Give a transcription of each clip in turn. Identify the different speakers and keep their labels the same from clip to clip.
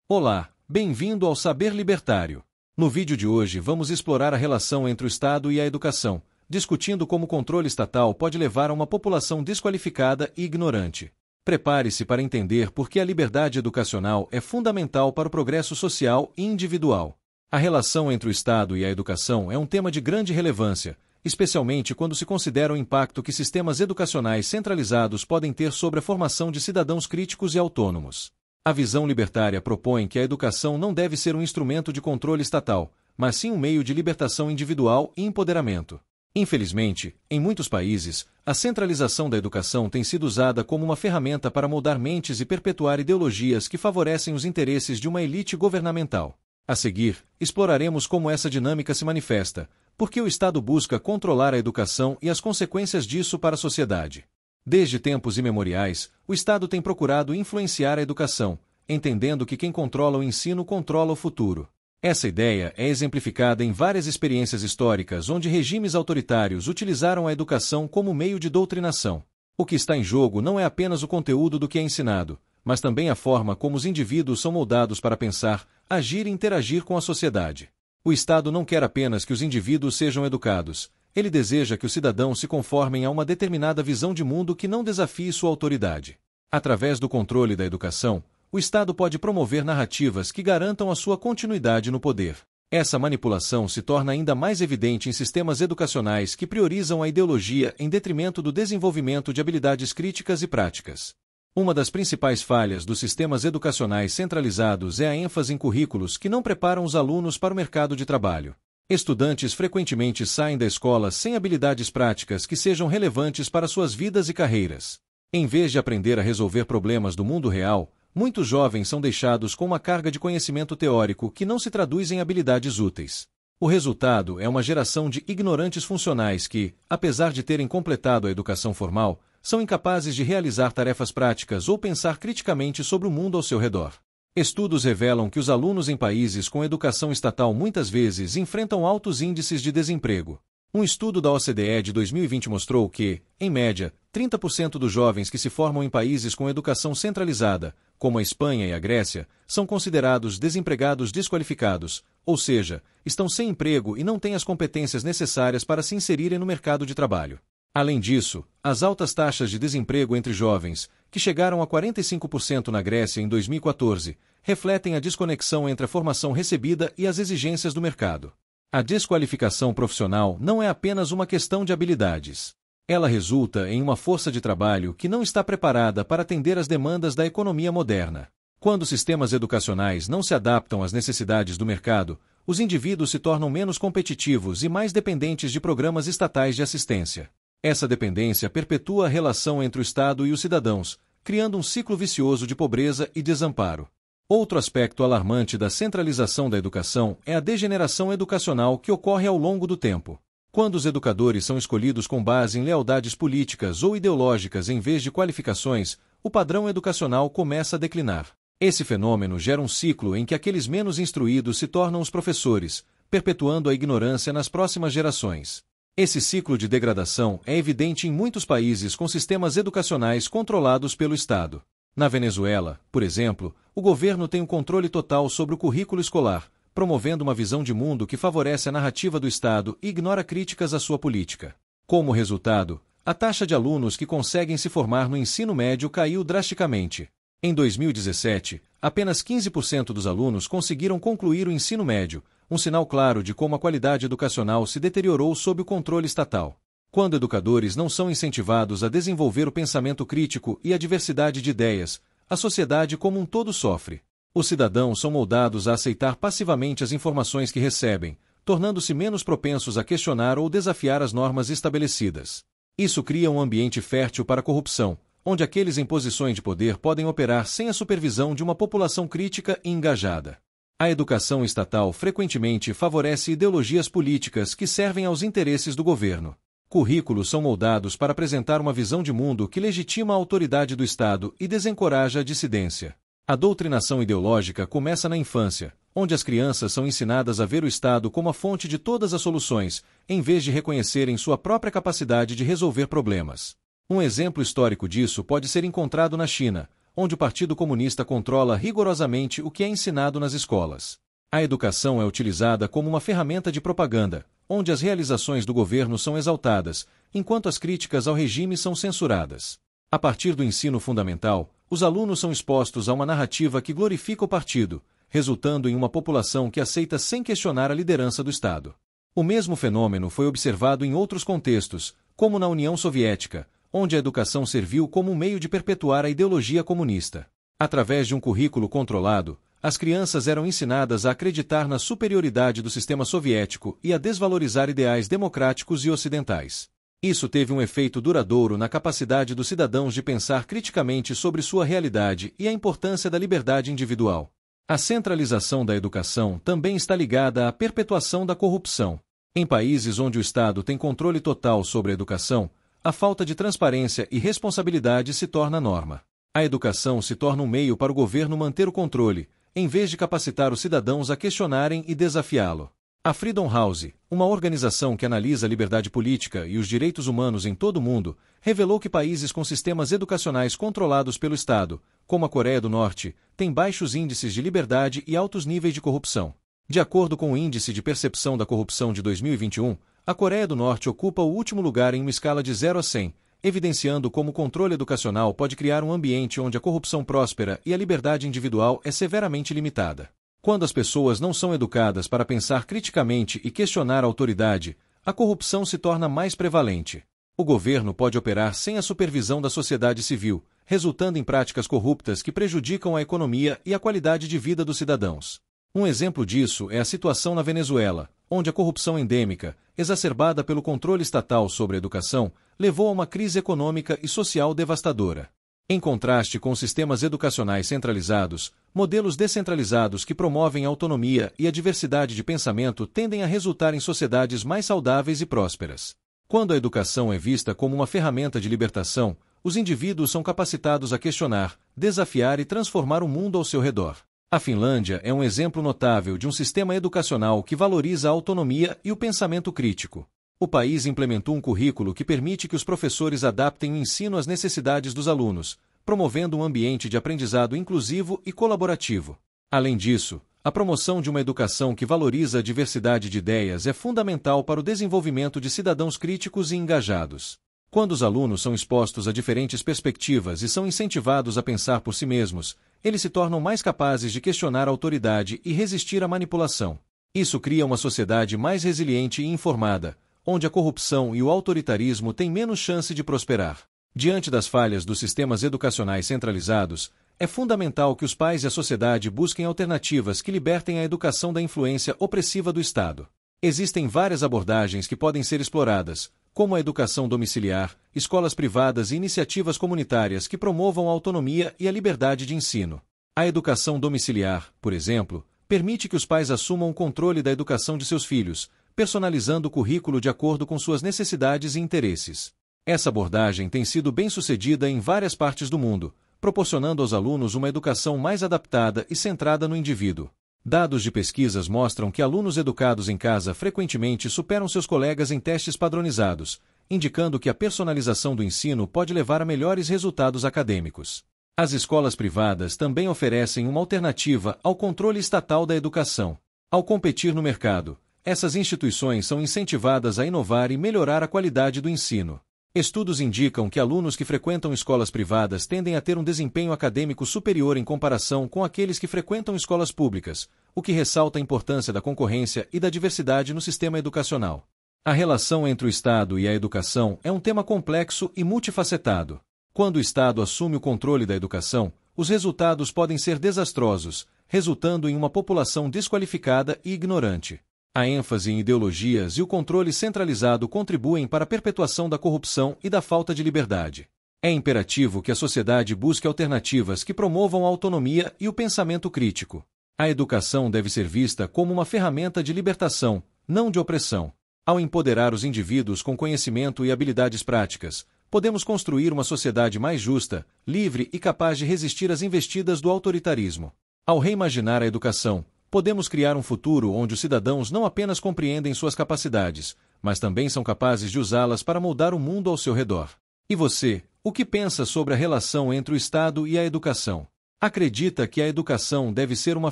Speaker 1: Olá, bem-vindo ao Saber Libertário. No vídeo de hoje vamos explorar a relação entre o Estado e a educação, discutindo como o controle estatal pode levar a uma população desqualificada e ignorante. Prepare-se para entender por que a liberdade educacional é fundamental para o progresso social e individual. A relação entre o Estado e a educação é um tema de grande relevância, especialmente quando se considera o impacto que sistemas educacionais centralizados podem ter sobre a formação de cidadãos críticos e autônomos. A visão libertária propõe que a educação não deve ser um instrumento de controle estatal, mas sim um meio de libertação individual e empoderamento. Infelizmente, em muitos países, a centralização da educação tem sido usada como uma ferramenta para moldar mentes e perpetuar ideologias que favorecem os interesses de uma elite governamental. A seguir, exploraremos como essa dinâmica se manifesta, por que o Estado busca controlar a educação e as consequências disso para a sociedade. Desde tempos imemoriais, o Estado tem procurado influenciar a educação, entendendo que quem controla o ensino controla o futuro. Essa ideia é exemplificada em várias experiências históricas onde regimes autoritários utilizaram a educação como meio de doutrinação. O que está em jogo não é apenas o conteúdo do que é ensinado, mas também a forma como os indivíduos são moldados para pensar, agir e interagir com a sociedade. O Estado não quer apenas que os indivíduos sejam educados. Ele deseja que os cidadãos se conformem a uma determinada visão de mundo que não desafie sua autoridade. Através do controle da educação, o Estado pode promover narrativas que garantam a sua continuidade no poder. Essa manipulação se torna ainda mais evidente em sistemas educacionais que priorizam a ideologia em detrimento do desenvolvimento de habilidades críticas e práticas. Uma das principais falhas dos sistemas educacionais centralizados é a ênfase em currículos que não preparam os alunos para o mercado de trabalho. Estudantes frequentemente saem da escola sem habilidades práticas que sejam relevantes para suas vidas e carreiras. Em vez de aprender a resolver problemas do mundo real, muitos jovens são deixados com uma carga de conhecimento teórico que não se traduz em habilidades úteis. O resultado é uma geração de ignorantes funcionais que, apesar de terem completado a educação formal, são incapazes de realizar tarefas práticas ou pensar criticamente sobre o mundo ao seu redor. Estudos revelam que os alunos em países com educação estatal muitas vezes enfrentam altos índices de desemprego. Um estudo da OCDE de 2020 mostrou que, em média, 30% dos jovens que se formam em países com educação centralizada, como a Espanha e a Grécia, são considerados desempregados desqualificados, ou seja, estão sem emprego e não têm as competências necessárias para se inserirem no mercado de trabalho. Além disso, as altas taxas de desemprego entre jovens, que chegaram a 45% na Grécia em 2014, refletem a desconexão entre a formação recebida e as exigências do mercado. A desqualificação profissional não é apenas uma questão de habilidades. Ela resulta em uma força de trabalho que não está preparada para atender às demandas da economia moderna. Quando sistemas educacionais não se adaptam às necessidades do mercado, os indivíduos se tornam menos competitivos e mais dependentes de programas estatais de assistência. Essa dependência perpetua a relação entre o Estado e os cidadãos, criando um ciclo vicioso de pobreza e desamparo. Outro aspecto alarmante da centralização da educação é a degeneração educacional que ocorre ao longo do tempo. Quando os educadores são escolhidos com base em lealdades políticas ou ideológicas em vez de qualificações, o padrão educacional começa a declinar. Esse fenômeno gera um ciclo em que aqueles menos instruídos se tornam os professores, perpetuando a ignorância nas próximas gerações. Esse ciclo de degradação é evidente em muitos países com sistemas educacionais controlados pelo Estado. Na Venezuela, por exemplo, o governo tem um controle total sobre o currículo escolar, promovendo uma visão de mundo que favorece a narrativa do Estado e ignora críticas à sua política. Como resultado, a taxa de alunos que conseguem se formar no ensino médio caiu drasticamente. Em 2017, apenas 15% dos alunos conseguiram concluir o ensino médio, um sinal claro de como a qualidade educacional se deteriorou sob o controle estatal. Quando educadores não são incentivados a desenvolver o pensamento crítico e a diversidade de ideias, a sociedade como um todo sofre. Os cidadãos são moldados a aceitar passivamente as informações que recebem, tornando-se menos propensos a questionar ou desafiar as normas estabelecidas. Isso cria um ambiente fértil para a corrupção, onde aqueles em posições de poder podem operar sem a supervisão de uma população crítica e engajada. A educação estatal frequentemente favorece ideologias políticas que servem aos interesses do governo. Currículos são moldados para apresentar uma visão de mundo que legitima a autoridade do Estado e desencoraja a dissidência. A doutrinação ideológica começa na infância, onde as crianças são ensinadas a ver o Estado como a fonte de todas as soluções, em vez de reconhecerem sua própria capacidade de resolver problemas. Um exemplo histórico disso pode ser encontrado na China, onde o Partido Comunista controla rigorosamente o que é ensinado nas escolas. A educação é utilizada como uma ferramenta de propaganda, onde as realizações do governo são exaltadas, enquanto as críticas ao regime são censuradas. A partir do ensino fundamental, os alunos são expostos a uma narrativa que glorifica o partido, resultando em uma população que aceita sem questionar a liderança do Estado. O mesmo fenômeno foi observado em outros contextos, como na União Soviética, onde a educação serviu como um meio de perpetuar a ideologia comunista. Através de um currículo controlado, as crianças eram ensinadas a acreditar na superioridade do sistema soviético e a desvalorizar ideais democráticos e ocidentais. Isso teve um efeito duradouro na capacidade dos cidadãos de pensar criticamente sobre sua realidade e a importância da liberdade individual. A centralização da educação também está ligada à perpetuação da corrupção. Em países onde o Estado tem controle total sobre a educação, a falta de transparência e responsabilidade se torna norma. A educação se torna um meio para o governo manter o controle, em vez de capacitar os cidadãos a questionarem e desafiá-lo. A Freedom House, uma organização que analisa a liberdade política e os direitos humanos em todo o mundo, revelou que países com sistemas educacionais controlados pelo Estado, como a Coreia do Norte, têm baixos índices de liberdade e altos níveis de corrupção. De acordo com o Índice de Percepção da Corrupção de 2021, a Coreia do Norte ocupa o último lugar em uma escala de 0 a 100, evidenciando como o controle educacional pode criar um ambiente onde a corrupção próspera e a liberdade individual é severamente limitada. Quando as pessoas não são educadas para pensar criticamente e questionar a autoridade, a corrupção se torna mais prevalente. O governo pode operar sem a supervisão da sociedade civil, resultando em práticas corruptas que prejudicam a economia e a qualidade de vida dos cidadãos. Um exemplo disso é a situação na Venezuela, onde a corrupção endêmica, exacerbada pelo controle estatal sobre a educação, levou a uma crise econômica e social devastadora. Em contraste com sistemas educacionais centralizados, modelos descentralizados que promovem a autonomia e a diversidade de pensamento tendem a resultar em sociedades mais saudáveis e prósperas. Quando a educação é vista como uma ferramenta de libertação, os indivíduos são capacitados a questionar, desafiar e transformar o mundo ao seu redor. A Finlândia é um exemplo notável de um sistema educacional que valoriza a autonomia e o pensamento crítico. O país implementou um currículo que permite que os professores adaptem o ensino às necessidades dos alunos, promovendo um ambiente de aprendizado inclusivo e colaborativo. Além disso, a promoção de uma educação que valoriza a diversidade de ideias é fundamental para o desenvolvimento de cidadãos críticos e engajados. Quando os alunos são expostos a diferentes perspectivas e são incentivados a pensar por si mesmos, eles se tornam mais capazes de questionar a autoridade e resistir à manipulação. Isso cria uma sociedade mais resiliente e informada, onde a corrupção e o autoritarismo têm menos chance de prosperar. Diante das falhas dos sistemas educacionais centralizados, é fundamental que os pais e a sociedade busquem alternativas que libertem a educação da influência opressiva do Estado. Existem várias abordagens que podem ser exploradas, como a educação domiciliar, escolas privadas e iniciativas comunitárias que promovam a autonomia e a liberdade de ensino. A educação domiciliar, por exemplo, permite que os pais assumam o controle da educação de seus filhos, personalizando o currículo de acordo com suas necessidades e interesses. Essa abordagem tem sido bem-sucedida em várias partes do mundo, proporcionando aos alunos uma educação mais adaptada e centrada no indivíduo. Dados de pesquisas mostram que alunos educados em casa frequentemente superam seus colegas em testes padronizados, indicando que a personalização do ensino pode levar a melhores resultados acadêmicos. As escolas privadas também oferecem uma alternativa ao controle estatal da educação. Ao competir no mercado, essas instituições são incentivadas a inovar e melhorar a qualidade do ensino. Estudos indicam que alunos que frequentam escolas privadas tendem a ter um desempenho acadêmico superior em comparação com aqueles que frequentam escolas públicas, o que ressalta a importância da concorrência e da diversidade no sistema educacional. A relação entre o Estado e a educação é um tema complexo e multifacetado. Quando o Estado assume o controle da educação, os resultados podem ser desastrosos, resultando em uma população desqualificada e ignorante. A ênfase em ideologias e o controle centralizado contribuem para a perpetuação da corrupção e da falta de liberdade. É imperativo que a sociedade busque alternativas que promovam a autonomia e o pensamento crítico. A educação deve ser vista como uma ferramenta de libertação, não de opressão. Ao empoderar os indivíduos com conhecimento e habilidades práticas, podemos construir uma sociedade mais justa, livre e capaz de resistir às investidas do autoritarismo. Ao reimaginar a educação, podemos criar um futuro onde os cidadãos não apenas compreendem suas capacidades, mas também são capazes de usá-las para moldar o mundo ao seu redor. E você, O que pensa sobre a relação entre o Estado e a educação? Acredita que a educação deve ser uma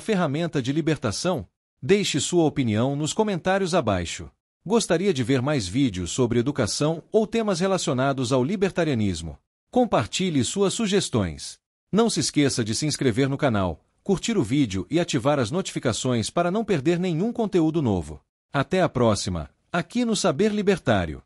Speaker 1: ferramenta de libertação? Deixe sua opinião nos comentários abaixo. Gostaria de ver mais vídeos sobre educação ou temas relacionados ao libertarianismo? Compartilhe suas sugestões. Não se esqueça de se inscrever no canal, curtir o vídeo e ativar as notificações para não perder nenhum conteúdo novo. Até a próxima, aqui no Saber Libertário.